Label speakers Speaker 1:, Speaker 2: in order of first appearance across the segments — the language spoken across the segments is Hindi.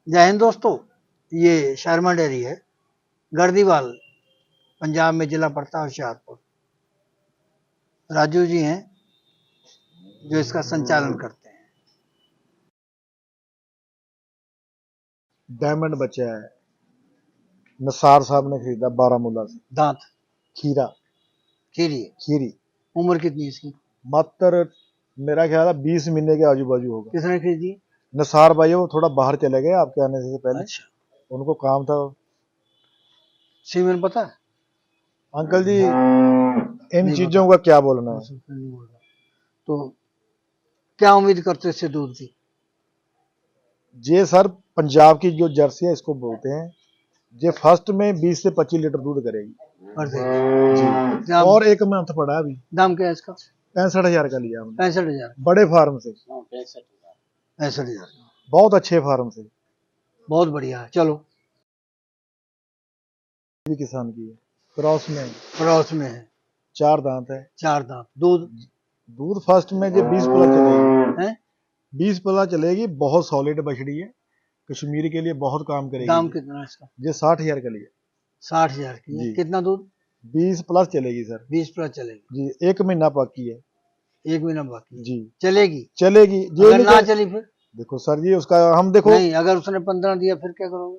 Speaker 1: जय हिंद दोस्तों, ये शर्मा डेयरी है, गर्दीवाल, पंजाब में जिला पड़ता है होशियारपुर। राजू जी हैं जो इसका संचालन करते हैं।
Speaker 2: डायमंड बच्चा है, निसार साहब ने खरीदा बारामूला से।
Speaker 1: दांत
Speaker 2: खीरा
Speaker 1: खीरी है।
Speaker 2: खीरी
Speaker 1: उम्र कितनी है इसकी?
Speaker 2: मात्र मेरा ख्याल है 20 महीने के आजू बाजू होगा।
Speaker 1: किसने खरीदी?
Speaker 2: निसार भाई वो थोड़ा बाहर चले गए आपके आने से पहले।
Speaker 1: अच्छा,
Speaker 2: उनको काम था।
Speaker 1: सीमेंट पता है?
Speaker 2: अंकल जी इन
Speaker 1: नहीं
Speaker 2: चीजों
Speaker 1: पता।
Speaker 2: का क्या बोलना है।
Speaker 1: नहीं बोल रहा। तो क्या उम्मीद करते हो इससे दूध की?
Speaker 2: ये सर पंजाब की जो जर्सी है इसको बोलते हैं। ये फर्स्ट में 20 से 25 लीटर दूध करेगी
Speaker 1: और देगी।
Speaker 2: जी।
Speaker 1: दाम
Speaker 2: और एक मंथ पड़ा है अभी।
Speaker 1: दाम क्या है इसका?
Speaker 2: 65,000 का लिया हमने
Speaker 1: 65,000।
Speaker 2: बड़े फार्म से।
Speaker 1: 65,000
Speaker 2: बहुत अच्छे फार्म से।
Speaker 1: बहुत बढ़िया है। चलो,
Speaker 2: भी किसान की है, क्रॉस में
Speaker 1: पड़ोस में है,
Speaker 2: 4 दांत है।
Speaker 1: 4 दांत। दूध
Speaker 2: दूध फर्स्ट में जो 20 प्लस चलेगी,
Speaker 1: है।
Speaker 2: 20 प्लस चलेगी। बहुत सॉलिड बछड़ी है, कश्मीर के लिए बहुत काम करेगी।
Speaker 1: दाम कितना है इसका?
Speaker 2: ये 60,000 का लिया
Speaker 1: 60,000 की है।
Speaker 2: जी।
Speaker 1: कितना दूध?
Speaker 2: 20 प्लस चलेगी सर
Speaker 1: 20 प्लस चलेगी।
Speaker 2: जी। 1 महीना बाकी है
Speaker 1: 1 महीना बाकी है।
Speaker 2: जी।
Speaker 1: चलेगी?
Speaker 2: चलेगी ये
Speaker 1: अगर
Speaker 2: नहीं
Speaker 1: ना चली फिर?
Speaker 2: देखो सर जी उसका हम देखो
Speaker 1: नहीं, अगर उसने 15 दिया फिर क्या करोगे?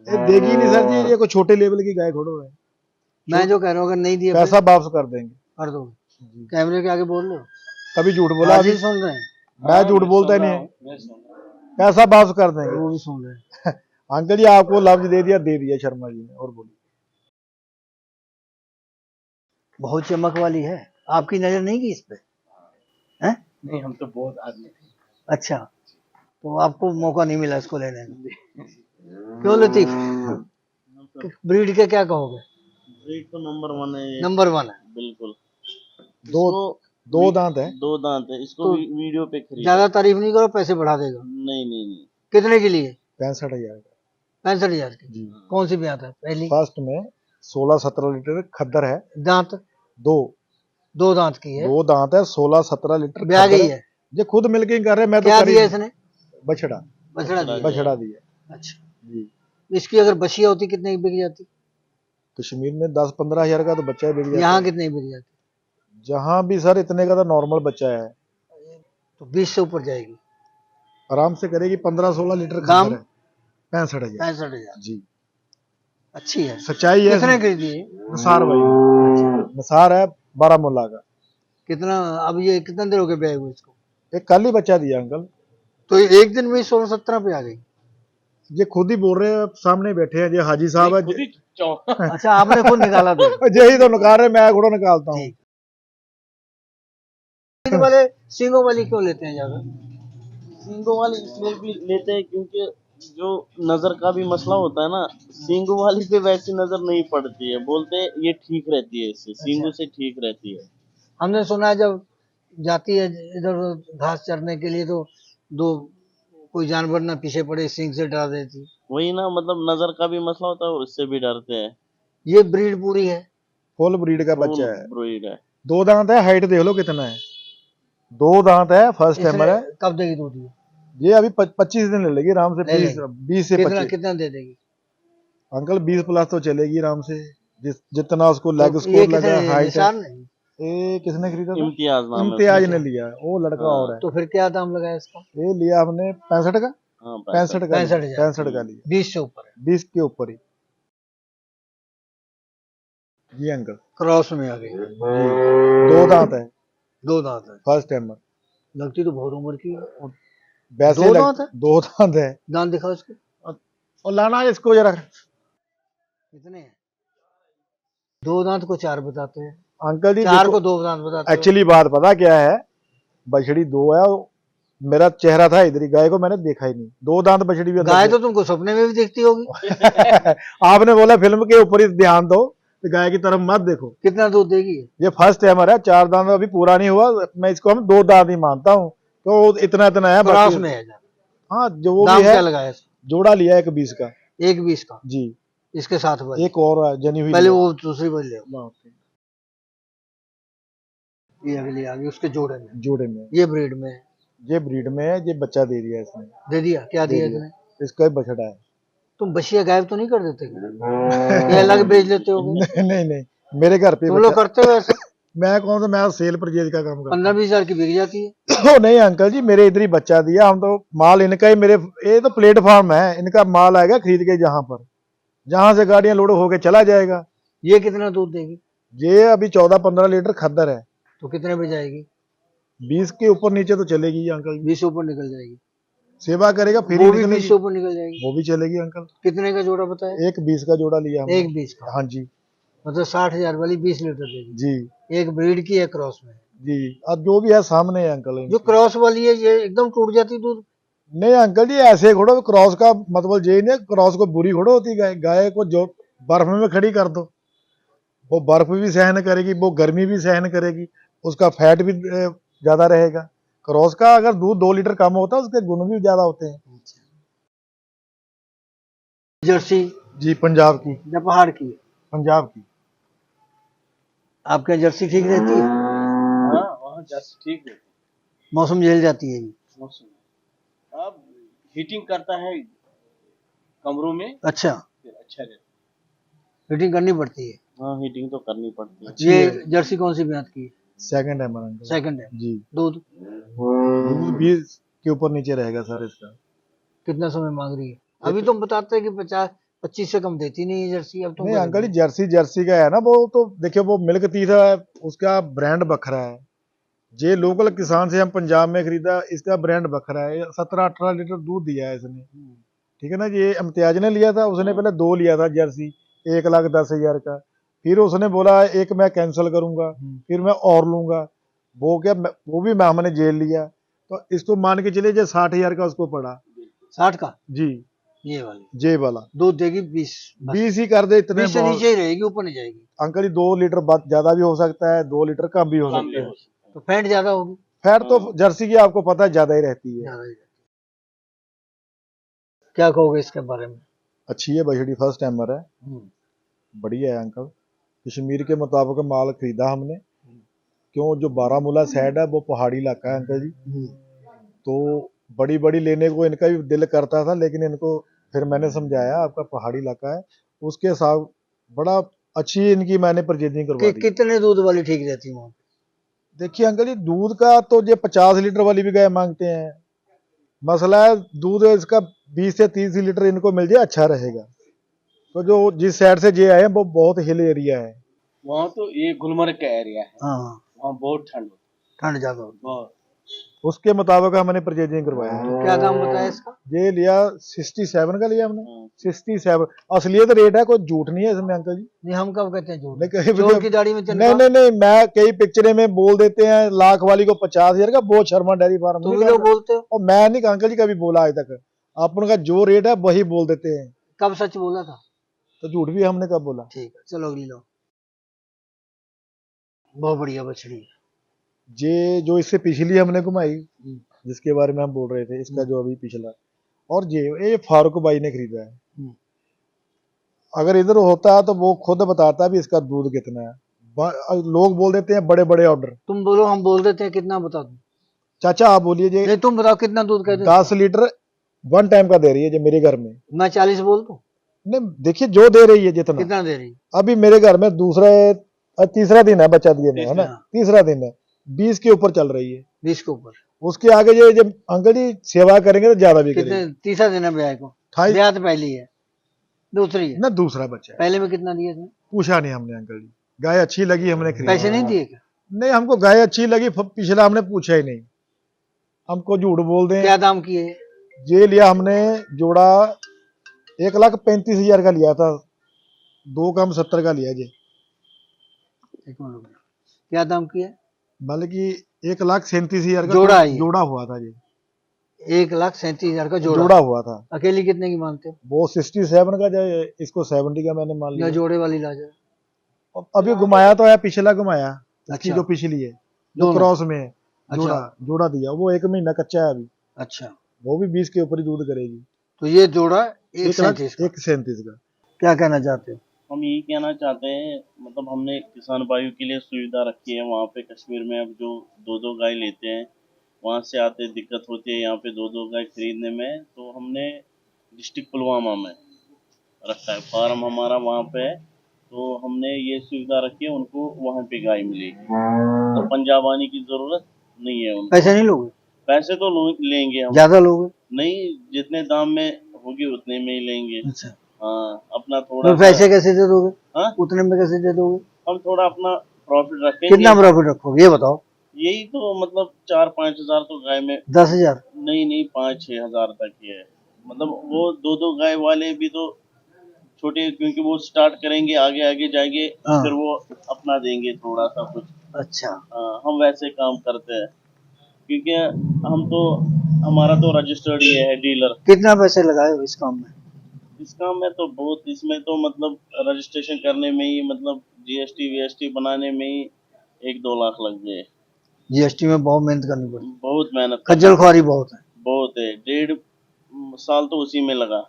Speaker 2: ये देगी नहीं सर जी। ये कोई छोटे लेवल की गाय थोड़ो है।
Speaker 1: मैं जो कह रहा हूँ, अगर नहीं दिया
Speaker 2: पैसा वापस कर देंगे
Speaker 1: कर दोगे?
Speaker 2: जी।
Speaker 1: कैमरे के आगे बोल रहे हो?
Speaker 2: कभी झूठ बोला
Speaker 1: आज ही
Speaker 2: अभी
Speaker 1: सुन रहे हैं।
Speaker 2: मैं झूठ बोलता ही नहीं है। पैसा वापस कर देंगे।
Speaker 1: वो भी सुन रहे हैं।
Speaker 2: अंकल जी आपको लफ्ज दे दिया शर्मा जी ने। और बोलिए।
Speaker 1: बहुत चमक वाली है। आपकी नजर नहीं गई इस पे? हैं?
Speaker 3: नहीं, हम तो बहुत आदमी थे।
Speaker 1: अच्छा, तो आपको मौका नहीं मिला इसको लेने का। क्यों लतीफ, ब्रीड के क्या कहोगे?
Speaker 3: ब्रीड तो नंबर 1 है ये।
Speaker 1: नंबर 1 है।
Speaker 3: बिल्कुल।
Speaker 2: दो दांत है।
Speaker 3: 2 दांत है। इसको
Speaker 1: तो
Speaker 3: वीडियो पे खरीदा।
Speaker 1: ज्यादा तारीफ नहीं करो, पैसे बढ़ा देगा।
Speaker 3: नहीं।
Speaker 1: कितने के लिए?
Speaker 2: 65,000 का
Speaker 1: 65,000 की।
Speaker 2: जी।
Speaker 1: कौन सी ब्यात है? पहली
Speaker 2: फर्स्ट में 16-17 लीटर खद्दर है।
Speaker 1: दांत? दो दांत की है।
Speaker 2: 2 दांत है, 16-17 लीटर
Speaker 1: ब्याह गई है।
Speaker 2: ये खुद मिलके ही कर रहे। मैं तो
Speaker 1: क्या
Speaker 2: कर ही
Speaker 1: दिया इसने?
Speaker 2: बछड़ा
Speaker 1: बछड़ा दिया।
Speaker 2: बछड़ा दिया
Speaker 1: अच्छा,
Speaker 2: जी।
Speaker 1: इसकी अगर बछिया होती कितने की बिक जाती?
Speaker 2: कश्मीर में 10-15 हजार का तो बच्चा ही बिक जाता
Speaker 1: यहाँ
Speaker 2: है।
Speaker 1: कितने की बिक जाती?
Speaker 2: जहाँ भी सर इतने का तो नॉर्मल बच्चा है।
Speaker 1: तो 20 से ऊपर जाएगी।
Speaker 2: आराम से करेगी। 15-16 लीटर
Speaker 1: दाम?
Speaker 2: खद्दर है। 65,000
Speaker 1: 65,000
Speaker 2: जी।
Speaker 1: अच्छी है।
Speaker 2: सच्चाई है।
Speaker 1: कितने खरीदी है?
Speaker 2: निसार भाई निसार है बारामूला का।
Speaker 1: कितना? अब ये कितना देर हो गए ब्याह हुए इसको?
Speaker 2: एक कल ही बच्चा दिया अंकल।
Speaker 1: तो ये एक दिन में 16-17 पे आ गई।
Speaker 2: ये खुद ही बोल रहे हैं, सामने बैठे हैं ये हाजी साहब है।
Speaker 1: अच्छा, आपने खुद निकाला तो?
Speaker 2: यही तो निकाल रहे, मैं थोड़ा निकालता हूँ।
Speaker 1: ठीक वाले सींगों वाली क्यों लेते हैं ज्यादा?
Speaker 3: सींगों वाली इसलिए भी लेते हैं क्योंकि जो नजर का भी मसला होता है ना, सींगों वाली पे वैसी नजर नहीं पड़ती है। बोलते हैं ये ठीक रहती है, इससे सींगों से ठीक रहती है।
Speaker 1: हमने सुना है जब जाती है इधर घास चरने के लिए तो दो कोई जानवर ना पीछे पड़े, सींग से डरा देती।
Speaker 3: वही ना, मतलब नजर का भी मसला होता है और इससे भी डरते हैं।
Speaker 1: ये ब्रीड पूरी है।
Speaker 2: फुल ब्रीड का
Speaker 3: फुल
Speaker 2: बच्चा है।
Speaker 3: ब्रीड है।
Speaker 2: 2 दांत है। हाइट देख लो कितना है। 2 दांत है। फर्स्ट टाइमर है।
Speaker 1: कब देगी दूध ये?
Speaker 2: ये अभी 25 दिन ले लेगी आराम से।
Speaker 1: ले
Speaker 2: 20 से 25
Speaker 1: कितना दे देगी?
Speaker 2: अंकल 20 प्लस तो चलेगी आराम से। जितना उसको लेग
Speaker 1: तो
Speaker 2: स्कोर लगा, हाइट
Speaker 1: निसार नहीं?
Speaker 2: ये किसने खरीदा था?
Speaker 3: इम्तियाज नाम है
Speaker 2: इम्तियाज
Speaker 3: उसका।
Speaker 2: ने लिया। वो लड़का
Speaker 3: हाँ।
Speaker 2: और है।
Speaker 1: तो फिर क्या दाम लगाया इसका?
Speaker 2: ये लिया हमने 65 का।
Speaker 3: हाँ,
Speaker 2: 65 का
Speaker 1: 65,000
Speaker 2: का लिया।
Speaker 1: 20 से ऊपर है।
Speaker 2: 20 के ऊपर ही जी अंकल।
Speaker 1: क्रॉस में आ गई।
Speaker 2: जी। 2 दांत है।
Speaker 1: 2 दांत है।
Speaker 2: First timer.
Speaker 1: लगती तो बहुत उम्र की है।
Speaker 2: वैसे
Speaker 1: 2 दांत है?
Speaker 2: 2 दांत है।
Speaker 1: दांत दिखाओ इसके।
Speaker 2: और लाना इसको जरा।
Speaker 1: कितने हैं? 2 दांत को 4 बताते हैं।
Speaker 2: अंकल जी
Speaker 1: 4
Speaker 2: देखो
Speaker 1: को 2 दांत बताते हैं।
Speaker 2: एक्चुअली बात पता क्या है, बछड़ी 2 है। मेरा चेहरा था इधर ही, गाय को मैंने देखा ही नहीं। 2 दांत बछड़ी भी
Speaker 1: गाय तो तुमको सपने में भी दिखती होगी।
Speaker 2: आपने बोला फिल्म के ऊपर ही ध्यान दो, तो गाय की तरफ मत देखो।
Speaker 1: कितना दूध देगी?
Speaker 2: ये फर्स्ट टाइमर है। 4 दांत अभी पूरा नहीं हुआ। मैं इसको हम 2 दांत ही मानता हूँ। तो इतना है
Speaker 1: क्रॉस
Speaker 2: बाकी।
Speaker 1: में है ज्यादा।
Speaker 2: हाँ जो वो
Speaker 1: दाम
Speaker 2: भी है।
Speaker 1: क्या लगाया इसका?
Speaker 2: जोड़ा लिया 1 20 का
Speaker 1: 1 20 का
Speaker 2: जी।
Speaker 1: इसके साथ वाली।
Speaker 2: एक और है, जनी हुई
Speaker 1: पहले
Speaker 2: लिया।
Speaker 1: वो दूसरी वाली ले। ये अगली आ गई उसके जोड़े में।
Speaker 2: जोड़े में
Speaker 1: ये ब्रीड में है।
Speaker 2: ये ब्रीड में है। ये बच्चा दे दिया इसने।
Speaker 1: दे दिया? क्या
Speaker 2: दे
Speaker 1: दिया
Speaker 2: दिया।
Speaker 1: इसने?
Speaker 2: इसका ही बछड़ा है।
Speaker 1: तुम बछिया गायब तो नहीं कर देते क्या? ये अलग बेच लेते हो क्या?
Speaker 2: नहीं, मेरे घर पे
Speaker 1: तुम लोग
Speaker 2: बच्चा।
Speaker 1: करते हो ऐसा?
Speaker 2: मैं कौन सा, मैं सेल परचेज का काम करता
Speaker 1: 15-20 हजार की बिक जाती है।
Speaker 2: हूँ। नहीं अंकल जी, मेरे इधर ही बच्चा दिया, हम तो माल इनका ही, मेरे ये तो प्लेटफॉर्म है, इनका माल आएगा खरीद के, जहां से गाड़ियां लोड होके चला जाएगा।
Speaker 1: ये कितना दूध देगी?
Speaker 2: ये अभी 14-15 लीटर खद्दर है।
Speaker 1: तो कितने में जाएगी?
Speaker 2: 20 के ऊपर नीचे तो चलेगी अंकल जी।
Speaker 1: 20 ऊपर निकल जाएगी।
Speaker 2: सेवा करेगा फिर ही
Speaker 1: वो भी 20
Speaker 2: निकलेगी।
Speaker 1: से ऊपर निकल जाएगी।
Speaker 2: वो भी चलेगी अंकल।
Speaker 1: कितने का जोड़ा बताया?
Speaker 2: एक 20 का जोड़ा लिया हमने।
Speaker 1: एक 20 का,
Speaker 2: हाँ जी।
Speaker 1: मतलब 60,000 वाली 20 लीटर देगी।
Speaker 2: जी
Speaker 1: एक ब्रीड की है, क्रॉस में है।
Speaker 2: जी, अब जो भी है सामने है अंकल
Speaker 1: जो
Speaker 2: इनके।
Speaker 1: क्रॉस वाली है ये एकदम टूट जाती दूध।
Speaker 2: नहीं अंकल जी, ऐसे घोड़ो क्रॉस का मतलब ये नहीं, क्रॉस को बुरी घोड़ो होती गाय। गाय को जो बर्फ में खड़ी कर दो, वो बर्फ भी सहन करेगी, वो गर्मी भी सहन करेगी, उसका फैट भी ज्यादा रहेगा। क्रॉस का अगर दूध 2 लीटर कम होता है, उसके गुण भी ज्यादा होते हैं।
Speaker 1: जर्सी
Speaker 2: जी, पंजाब की।
Speaker 1: या पहाड़ की है?
Speaker 2: पंजाब की।
Speaker 1: आपके यहाँ जर्सी ठीक रहती है?
Speaker 3: हाँ वहाँ जर्सी ठीक है।
Speaker 1: मौसम झेल जाती है ये?
Speaker 3: मौसम अब हीटिंग करता है कमरों में,
Speaker 1: अच्छा,
Speaker 3: फिर अच्छा रहता
Speaker 1: फिटिंग करनी पड़ती है।
Speaker 3: है। हाँ हीटिंग तो करनी पड़ती है।
Speaker 2: अच्छी
Speaker 1: ये
Speaker 2: है।
Speaker 1: जर्सी कौन सी ब्यात की है?
Speaker 2: सेकंड है मेरा अंकल।
Speaker 1: सेकंड है।
Speaker 2: जी।
Speaker 1: दूध
Speaker 2: दूध 20 के ऊपर नीचे रहेगा सर इसका।
Speaker 1: कितना समय मांग रही है? अभी तुम बताते हैं कि 50-25 से कम देती नहीं है जर्सी, अब तुम
Speaker 2: नहीं
Speaker 1: कह
Speaker 2: अंकल
Speaker 1: रहे
Speaker 2: जी, जर्सी का है ना, वो तो देखिए, वो मिल्क तीसरा है, उसका ब्रांड बखरा है। जे लोकल किसान से हम पंजाब में खरीदा, इसका ब्रांड बखरा है। 17-18 लीटर दूध दिया है इसने। ठीक है ना। ये इम्तियाज ने लिया था, उसने पहले 2 लिया था जर्सी, 1,10,000 का। फिर उसने बोला एक मैं कैंसिल करूंगा, फिर मैं और लूंगा। वो क्या, वो भी हमने जेल लिया। तो इसको मान के चलिए, जो 60,000 का उसको पड़ा।
Speaker 1: 60 का?
Speaker 2: जी।
Speaker 1: ये वाली
Speaker 2: जे वाला
Speaker 1: दूध देगी 20,
Speaker 2: 20 ही कर दे, इतने
Speaker 1: 20 से
Speaker 2: बहुत।
Speaker 1: नीचे ही रहेगी, ऊपर नहीं जाएगी।
Speaker 2: अंकल जी 2 लीटर ज्यादा भी हो सकता है, 2 लीटर कम भी हो सकता है।
Speaker 1: तो फैट ज्यादा होगी?
Speaker 2: फैट तो जर्सी की आपको पता है ज्यादा ही रहती है।
Speaker 1: ज्यादा ही रहती है। क्या कहोगे इसके बारे में?
Speaker 2: अच्छी है बछड़ी, फर्स्ट टाइमर है, बढ़िया है अंकल। कश्मीर के मुताबिक माल खरीदा हमने, क्यों जो बारामूला साइड है वो पहाड़ी इलाका है अंकल जी। तो बड़ी बड़ी लेने को इनका भी दिल करता था, लेकिन इनको फिर मैंने समझाया आपका पहाड़ी इलाका है, उसके हिसाब बड़ा अच्छी इनकी मैंने परचेजिंग करवा दी।
Speaker 1: कितने दूध वाली ठीक रहती है वहाँ पे?
Speaker 2: देखिए अंकल जी, दूध का तो ये 50 लीटर वाली भी गाय मांगते हैं। मसला है दूध इसका 20 से 30 लीटर इनको मिल जाए अच्छा रहेगा। तो जो जिस साइड से ये आए हैं वो बहुत हिल एरिया है।
Speaker 3: वहाँ तो ये गुलमर्ग का एरिया है,
Speaker 1: हाँ,
Speaker 3: वहाँ बहुत ठंड होती
Speaker 1: ठंड ज्यादा होती
Speaker 3: है, बहुत।
Speaker 2: उसके मुताबिक हमने परचेजिंग करवाया है।
Speaker 1: है। क्या दाम बताया इसका?
Speaker 2: ये लिया 67 का लिया हमने।
Speaker 3: हाँ।
Speaker 2: 67 असलियत रेट है, कोई झूठ नहीं है इसमें अंकल जी।
Speaker 1: नहीं, हम कब कहते हैं झूठ?
Speaker 2: नहीं कहीं
Speaker 1: चोर की दाढ़ी में
Speaker 2: नहीं
Speaker 1: तिनका।
Speaker 2: नहीं नहीं, मैं कई पिक्चरें में बोल देते हैं लाख वाली को 50,000 का, बहुत शर्मा डेयरी फार्म
Speaker 1: तुम
Speaker 2: नहीं
Speaker 1: भी लोग
Speaker 2: कहता।
Speaker 1: बोलते हो।
Speaker 2: और मैं नहीं अंकल जी कभी बोला आज तक। अपन का जो रेट है वही बोल देते हैं,
Speaker 1: कब सच बोला था?
Speaker 2: तो झूठ भी हमने कब बोला।
Speaker 1: ठीक है, चलो अगली लो। बहुत बढ़िया बछड़ी है।
Speaker 2: ये जो इससे पिछली हमने घुमाई, जिसके बारे में हम बोल रहे थे, इसका जो अभी पिछला, और ये फारूक भाई ने खरीदा है। अगर इधर होता है तो वो खुद बताता भी इसका दूध कितना है। लोग बोल देते हैं बड़े बड़े ऑर्डर।
Speaker 1: तुम बोलो, हम बोल देते हैं, कितना बता दूं?
Speaker 2: चाचा आप बोलिए जी।
Speaker 1: नहीं, तुम बताओ कितना दूध कह दो।
Speaker 2: 10 लीटर 1 टाइम का दे रही है जी मेरे घर में।
Speaker 1: मैं 40 बोल दूं?
Speaker 2: नहीं देखिए, जो दे रही है जितना।
Speaker 1: कितना दे रही?
Speaker 2: अभी मेरे घर में तीसरा दिन है बच्चा दिए में, है ना, तीसरा दिन है, 20 के ऊपर चल रही है।
Speaker 1: 20 के ऊपर?
Speaker 2: उसके आगे ये जब अंकल जी सेवा करेंगे तो ज्यादा भी
Speaker 1: कितने?
Speaker 2: करेंगे।
Speaker 1: तीसरा दिन है ब्याह को?
Speaker 2: 28
Speaker 1: ब्याह तो पहली है, दूसरी है
Speaker 2: ना, दूसरा बच्चा है।
Speaker 1: पहले में कितना दिया इसने?
Speaker 2: पूछा नहीं हमने अंकल जी, गाय अच्छी लगी हमने खरीदी।
Speaker 1: पैसे नहीं दिए क्या?
Speaker 2: नहीं, हमको गाय अच्छी लगी, पिछला हमने पूछा ही नहीं, हमको झूठ बोल दें।
Speaker 1: क्या दाम किए?
Speaker 2: ये लिया हमने जोड़ा 1,35,000 का लिया था, 2 कम 70 का लिया जी।
Speaker 1: एक मिनट, क्या दाम किया?
Speaker 2: मतलब कि 1,37,000 का
Speaker 1: जोड़ा है ये?
Speaker 2: जोड़ा हुआ था जी।
Speaker 1: 1,37,000 का जोड़ा?
Speaker 2: जोड़ा हुआ था।
Speaker 1: अकेली कितने की मानते हो?
Speaker 2: वो 67 का जाए, इसको 70 का मैंने मान
Speaker 1: या
Speaker 2: लिया।
Speaker 1: जोड़े वाली ला जाए?
Speaker 2: अभी घुमाया तो है, पिछला घुमाया, इसकी
Speaker 1: अच्छा।
Speaker 2: जो पिछली है, जो
Speaker 1: दोनों?
Speaker 2: क्रॉस में है, जोड़ा
Speaker 1: अच्छा।
Speaker 2: जोड़ा दिया, वो 1 महीना कच्चा है अभी।
Speaker 1: अच्छा,
Speaker 2: वो भी 20 के ऊपर ही दूध करेगी।
Speaker 1: तो ये जोड़ा 1,37 का।
Speaker 2: 1,37 का।
Speaker 1: क्या कहना चाहते हो?
Speaker 3: हम यही कहना चाहते हैं, मतलब हमने किसान भाइयों के लिए सुविधा रखी है वहाँ पे कश्मीर में। अब जो 2-2 गाय लेते हैं, वहाँ से आते दिक्कत होती है यहाँ पे 2-2 गाय खरीदने में, तो हमने डिस्ट्रिक्ट पुलवामा में रखा है फार्म हमारा वहाँ पे है। तो हमने ये सुविधा रखी है, उनको वहाँ पे गाय मिलेगी, तो पंजाब आने की जरूरत नहीं है उनको।
Speaker 1: पैसे नहीं लोगे?
Speaker 3: पैसे तो लेंगे हम,
Speaker 1: ज्यादा लोगे?
Speaker 3: नहीं जितने दाम में होगी उतने में ही लेंगे।
Speaker 1: अच्छा,
Speaker 3: हाँ, अपना थोड़ा
Speaker 1: तो पैसे कैसे दे दोगे?
Speaker 3: हाँ,
Speaker 1: उतने में कैसे दे दोगे?
Speaker 3: हम थोड़ा अपना प्रॉफिट रखेंगे।
Speaker 1: कितना प्रॉफिट रखोगे ये बताओ?
Speaker 3: यही तो मतलब 4-5 हजार तो गाय में।
Speaker 1: 10,000?
Speaker 3: नहीं 5-6 हजार तक ही है। मतलब वो 2-2 गाय वाले भी तो छोटे, क्योंकि वो स्टार्ट करेंगे, आगे आगे जाएंगे,
Speaker 1: हाँ।
Speaker 3: फिर वो अपना देंगे थोड़ा सा कुछ।
Speaker 1: अच्छा,
Speaker 3: हम वैसे काम करते हैं, क्योंकि हमारा तो रजिस्टर्ड ये है डीलर।
Speaker 1: कितना पैसे लगाए हो इस काम में?
Speaker 3: इस काम में तो बहुत, इसमें तो मतलब रजिस्ट्रेशन करने में ही, मतलब जीएसटी वीएसटी बनाने में ही 1-2 लाख लग गए।
Speaker 1: जीएसटी में बहुत मेहनत करनी पड़ी,
Speaker 3: बहुत मेहनत,
Speaker 1: खज्जल खुआरी बहुत है।
Speaker 3: बहुत है। 1.5 साल तो उसी में लगा,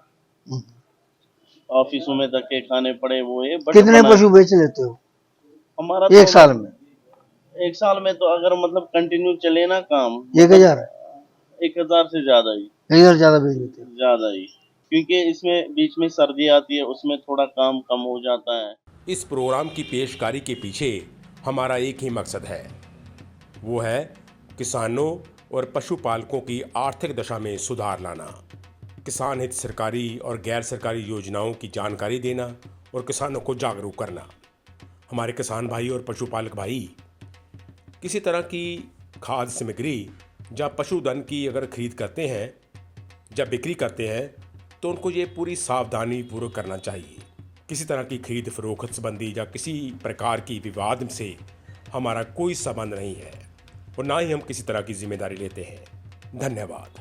Speaker 3: ऑफिसों में धक्के खाने पड़े, वो है। बट
Speaker 1: कितने पशु बेच लेते हो
Speaker 3: हमारा
Speaker 1: एक साल में?
Speaker 3: एक साल में तो अगर मतलब कंटिन्यू चले ना काम,
Speaker 1: 1,000?
Speaker 3: 1,000 से ज्यादा ही,
Speaker 1: 1,000 ज्यादा बेच लेते हो?
Speaker 3: ज्यादा ही, क्योंकि इसमें बीच में सर्दी आती है, उसमें थोड़ा काम कम हो जाता है।
Speaker 4: इस प्रोग्राम की पेशकारी के पीछे हमारा एक ही मकसद है, वो है किसानों और पशुपालकों की आर्थिक दशा में सुधार लाना, किसान हित सरकारी और गैर सरकारी योजनाओं की जानकारी देना और किसानों को जागरूक करना। हमारे किसान भाई और पशुपालक भाई किसी तरह की खाद्य सामग्री या पशुधन की अगर खरीद करते हैं या बिक्री करते हैं तो उनको ये पूरी सावधानी पूर्वक करना चाहिए। किसी तरह की खरीद फरोख्त संबंधी या किसी प्रकार की विवाद से हमारा कोई संबंध नहीं है और ना ही हम किसी तरह की जिम्मेदारी लेते हैं। धन्यवाद।